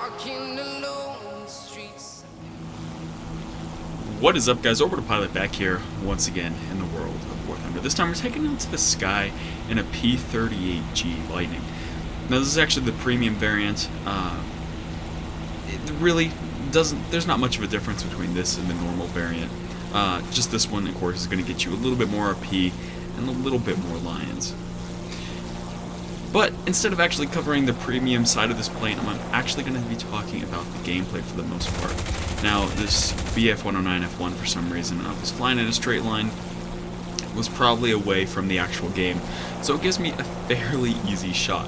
walking alone streets. What is up, guys? Orbital-Pilot back here once again in the world of Warthunder. This time we're taking out to the sky in a P38G Lightning. Now this is actually the premium variant. It really doesn't, there's not much of a difference between this and the normal variant. Just this one, of course, is going to get you a little bit more RP and a little bit more Lions. But instead of actually covering the premium side of this plane, I'm actually going to be talking about the gameplay for the most part. Now, this BF-109 F1, for some reason, I was flying in a straight line, was probably away from the actual game, so it gives me a fairly easy shot.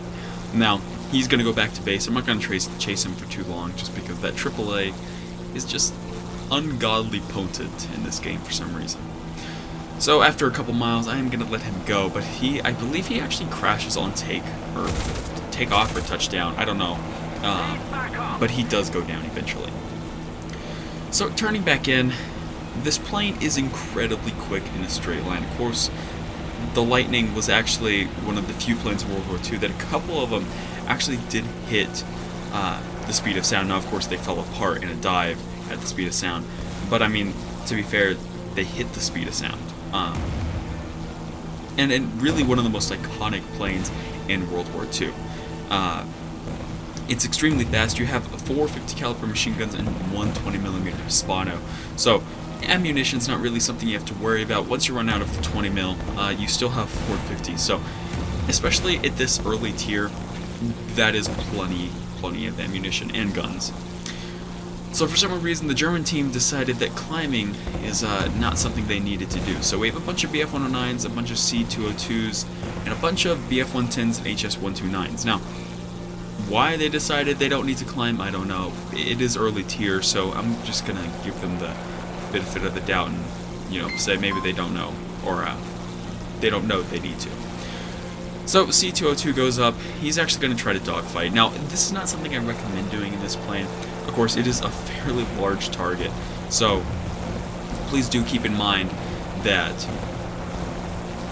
Now, he's going to go back to base. I'm not going to chase him for too long, just because that AAA is just ungodly potent in this game for some reason. So after a couple miles, I am going to let him go, but I believe he actually crashes on takeoff or touchdown, I don't know, but he does go down eventually. So turning back in, this plane is incredibly quick in a straight line. Of course, the Lightning was actually one of the few planes in World War II that a couple of them actually did hit the speed of sound. Now, of course, they fell apart in a dive at the speed of sound, but I mean, to be fair, they hit the speed of sound. And really one of the most iconic planes in World War II. It's extremely fast. You have 4 50 caliber machine guns and 1 20mm Hispano. So ammunition's not really something you have to worry about. Once you run out of the 20 mil, you still have 450s. So especially at this early tier, that is plenty of ammunition and guns. So for some reason, the German team decided that climbing is not something they needed to do. So we have a bunch of BF-109s, a bunch of C-202s, and a bunch of BF-110s and HS-129s. Now, why they decided they don't need to climb, I don't know. It is early tier, so I'm just going to give them the benefit of the doubt and, say maybe they don't know, or they don't know they need to. So C-202 goes up. He's actually going to try to dogfight. Now, this is not something I recommend doing in this plane. Of course, it is a fairly large target, so please do keep in mind that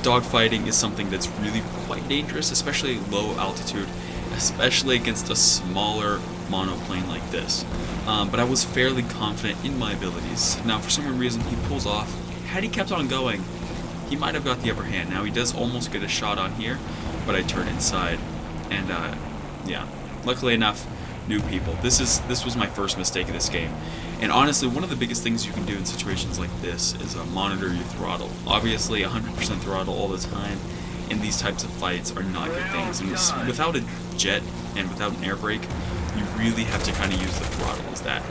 dogfighting is something that's really quite dangerous, especially low altitude, especially against a smaller monoplane like this. But I was fairly confident in my abilities. Now, for some reason, he pulls off. Had he kept on going, he might have got the upper hand. Now, he does almost get a shot on here, but I turn inside, and yeah, luckily enough, new people. This was my first mistake in this game, and honestly, one of the biggest things you can do in situations like this is monitor your throttle. Obviously, 100% throttle all the time in these types of fights are not good things, and without a jet and without an air brake, you really have to kind of use the throttle as that.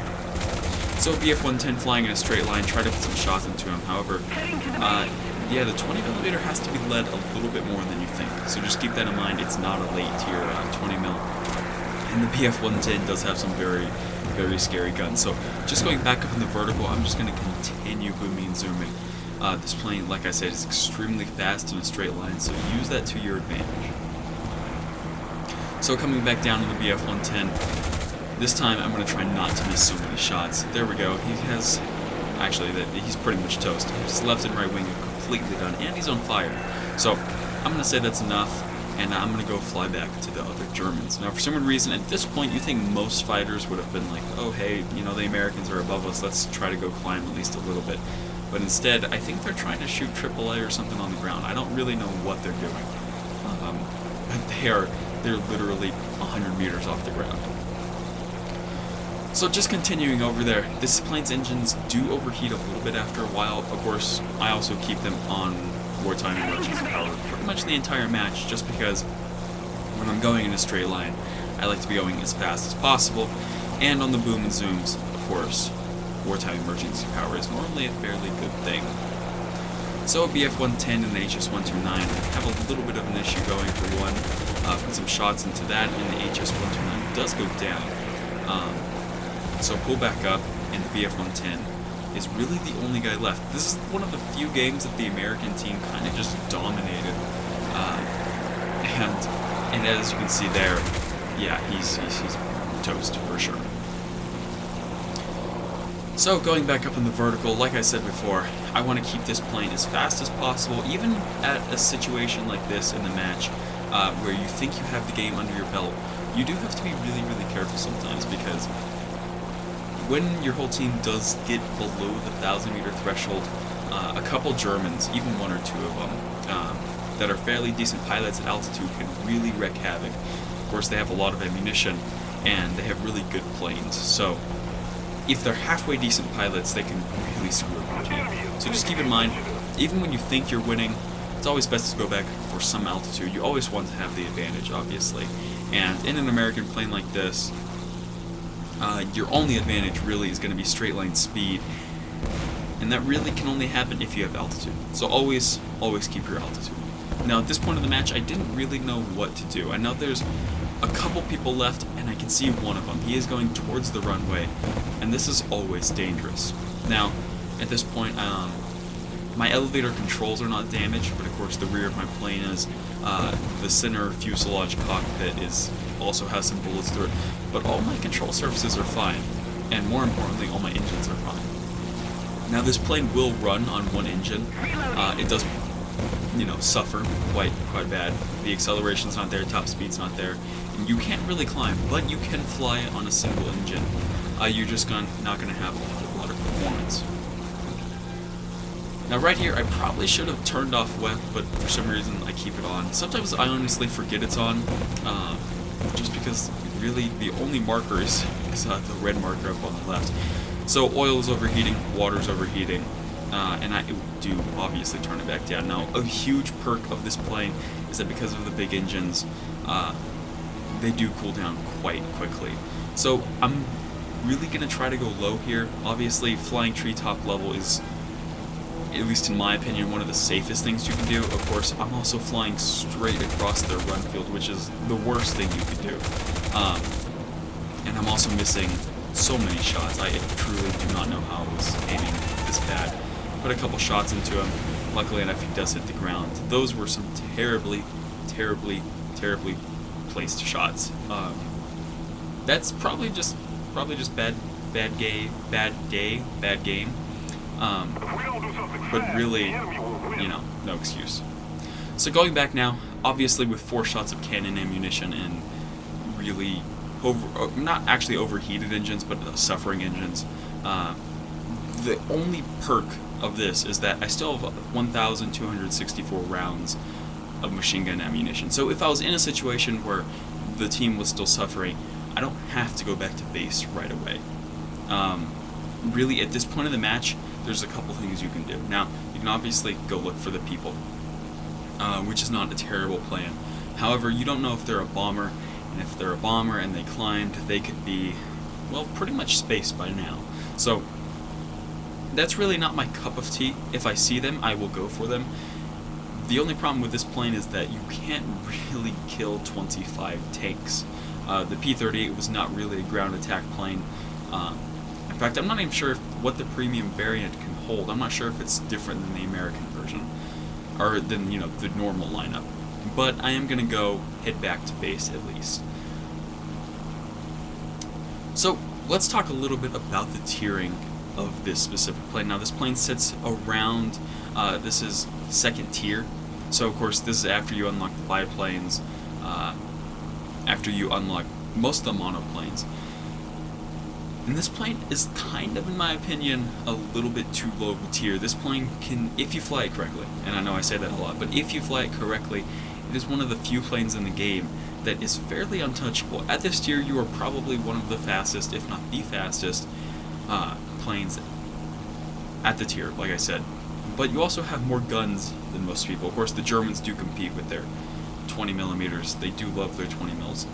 So BF-110 flying in a straight line, try to put some shots into him. However, yeah, the 20mm has to be led a little bit more than you think, so just keep that in mind. It's not a late tier 20mm. And the BF-110 does have some very, very scary guns. So just going back up in the vertical, I'm just going to continue booming and zooming. This plane, like I said, is extremely fast in a straight line, so use that to your advantage. So coming back down to the BF-110, this time I'm going to try not to miss so many shots. There we go. He has, actually, he's pretty much toast. His left and right wing are completely done, and he's on fire. So I'm going to say that's enough, and I'm going to go fly back to the other Germans. Now, for some reason, at this point, you think most fighters would have been like, oh, hey, the Americans are above us, let's try to go climb at least a little bit. But instead, I think they're trying to shoot AAA or something on the ground. I don't really know what they're doing. They're literally 100 meters off the ground. So just continuing over there, this plane's engines do overheat a little bit after a while. Of course, I also keep them on wartime emergency power pretty much the entire match, just because when I'm going in a straight line, I like to be going as fast as possible. And on the boom and zooms, of course, wartime emergency power is normally a fairly good thing. So BF-110 and the HS-129 have a little bit of an issue going for one. Put some shots into that, and the HS-129 does go down. So pull back up, and the BF-110 is really the only guy left. This is one of the few games that the American team kind of just dominated. And as you can see there, yeah, he's toast for sure. So going back up in the vertical, like I said before, I want to keep this plane as fast as possible, even at a situation like this in the match, where you think you have the game under your belt. you do have to be really, really careful sometimes, because when your whole team does get below the 1,000-meter threshold, a couple Germans, even one or two of them, that are fairly decent pilots at altitude, can really wreak havoc. Of course, they have a lot of ammunition, and they have really good planes, so if they're halfway decent pilots, they can really screw up your team. So just keep in mind, even when you think you're winning, it's always best to go back for some altitude. You always want to have the advantage, obviously. And in an American plane like this, your only advantage really is going to be straight line speed. And that really can only happen if you have altitude. So always keep your altitude. Now at this point of the match, I didn't really know what to do. I know there's a couple people left, and I can see one of them. He is going towards the runway, and this is always dangerous. Now, at this point, my elevator controls are not damaged, but of course the rear of my plane is. The center fuselage cockpit also has some bullets through it, but all my control surfaces are fine, and more importantly, all my engines are fine. Now this plane will run on one engine. It does, suffer quite bad. The acceleration's not there, top speed's not there, and you can't really climb, but you can fly on a single engine. You're just not going to have a lot of performance. Now right here, I probably should have turned off web, but for some reason I keep it on. Sometimes I honestly forget it's on, just because really the only marker is the red marker up on the left. So oil is overheating, water's overheating, and I do obviously turn it back down. Now a huge perk of this plane is that because of the big engines, they do cool down quite quickly. So I'm really going to try to go low here. Obviously flying treetop level is, at least in my opinion, one of the safest things you can do. Of course, I'm also flying straight across their run field, which is the worst thing you could do. And I'm also missing so many shots. I truly do not know how I was aiming this bad. Put a couple shots into him. Luckily enough, he does hit the ground. Those were some terribly placed shots. That's probably just bad game. But really, no excuse. So going back now, obviously with 4 shots of cannon ammunition and really not actually overheated engines, but suffering engines, the only perk of this is that I still have 1,264 rounds of machine gun ammunition. So if I was in a situation where the team was still suffering, I don't have to go back to base right away. Really, at this point of the match, there's a couple things you can do. Now, you can obviously go look for the people, which is not a terrible plan. However, you don't know if they're a bomber, and if they're a bomber and they climbed, they could be, well, pretty much spaced by now. So, that's really not my cup of tea. If I see them, I will go for them. The only problem with this plane is that you can't really kill 25 tanks. The P38 was not really a ground attack plane. In fact, I'm not even sure what the premium variant can hold. I'm not sure if it's different than the American version, or than, the normal lineup. But I am going to go head back to base at least. So let's talk a little bit about the tiering of this specific plane. Now this plane sits around, this is 2nd tier. So of course this is after you unlock the biplanes, after you unlock most of the monoplanes. And this plane is kind of, in my opinion, a little bit too low of a tier. This plane can, if you fly it correctly, and I know I say that a lot, but if you fly it correctly, it is one of the few planes in the game that is fairly untouchable. At this tier, you are probably one of the fastest, if not the fastest, planes at the tier, like I said. But you also have more guns than most people. Of course, the Germans do compete with their 20 millimeters. They do love their 20 mils.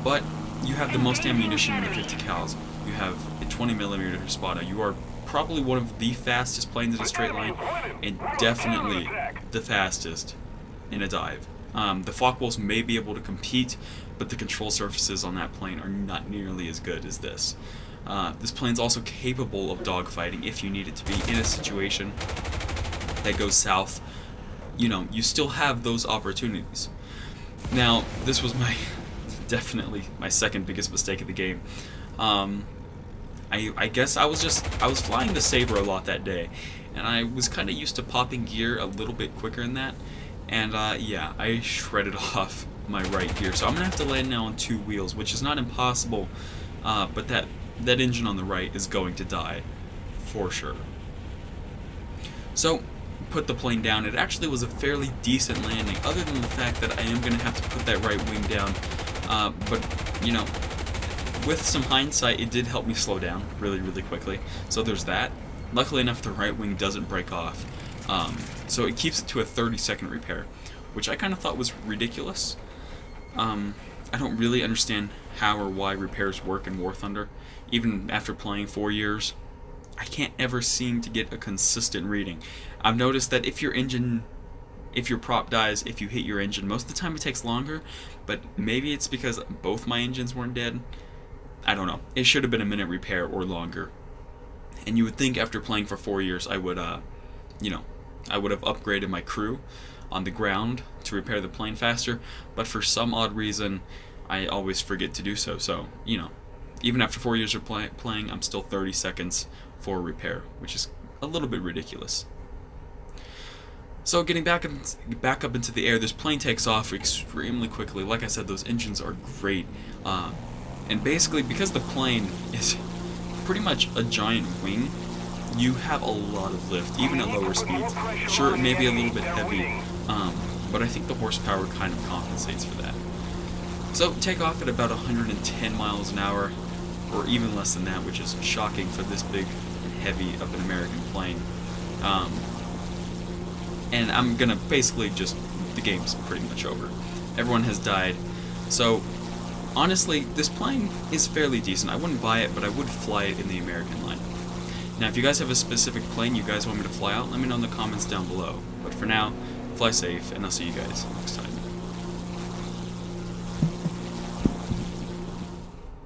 But you have the most ammunition in the 50 cals. You have a 20 millimeter Spada. You are probably one of the fastest planes in a straight line, and definitely the fastest in a dive. The Focke-Wulfs may be able to compete, but the control surfaces on that plane are not nearly as good as this. This plane's also capable of dogfighting if you need it to be in a situation that goes south. You still have those opportunities. Now, this was definitely my second biggest mistake of the game. I guess I was flying the Sabre a lot that day, and I was kind of used to popping gear a little bit quicker than that, and yeah, I shredded off my right here. So I'm gonna have to land now on 2 wheels, which is not impossible, but that engine on the right is going to die for sure. So put the plane down. It actually was a fairly decent landing, other than the fact that I am going to have to put that right wing down. But, you know, with some hindsight, it did help me slow down really, really quickly. So there's that. Luckily enough, the right wing doesn't break off. So it keeps it to a 30-second repair, which I kind of thought was ridiculous. I don't really understand how or why repairs work in Warthunder. Even after playing 4 years, I can't ever seem to get a consistent reading. I've noticed that if your prop dies, if you hit your engine, most of the time it takes longer, but maybe it's because both my engines weren't dead. I don't know. It should have been a minute repair or longer. And you would think after playing for 4 years, I would, you know, I would have upgraded my crew on the ground to repair the plane faster, but for some odd reason, I always forget to do so. So, you know, even after 4 years of playing, I'm still 30 seconds for repair, which is a little bit ridiculous. So getting back up into the air, this plane takes off extremely quickly. Like I said, those engines are great. And basically, because the plane is pretty much a giant wing, you have a lot of lift, even at lower speeds. Sure, it may be a little bit heavy, but I think the horsepower kind of compensates for that. So take off at about 110 miles an hour, or even less than that, which is shocking for this big and heavy of an American plane. And I'm gonna basically just, the game's pretty much over. Everyone has died. So honestly, this plane is fairly decent. I wouldn't buy it, but I would fly it in the American line. Now, if you guys have a specific plane you guys want me to fly out, let me know in the comments down below. But for now, fly safe, and I'll see you guys next time.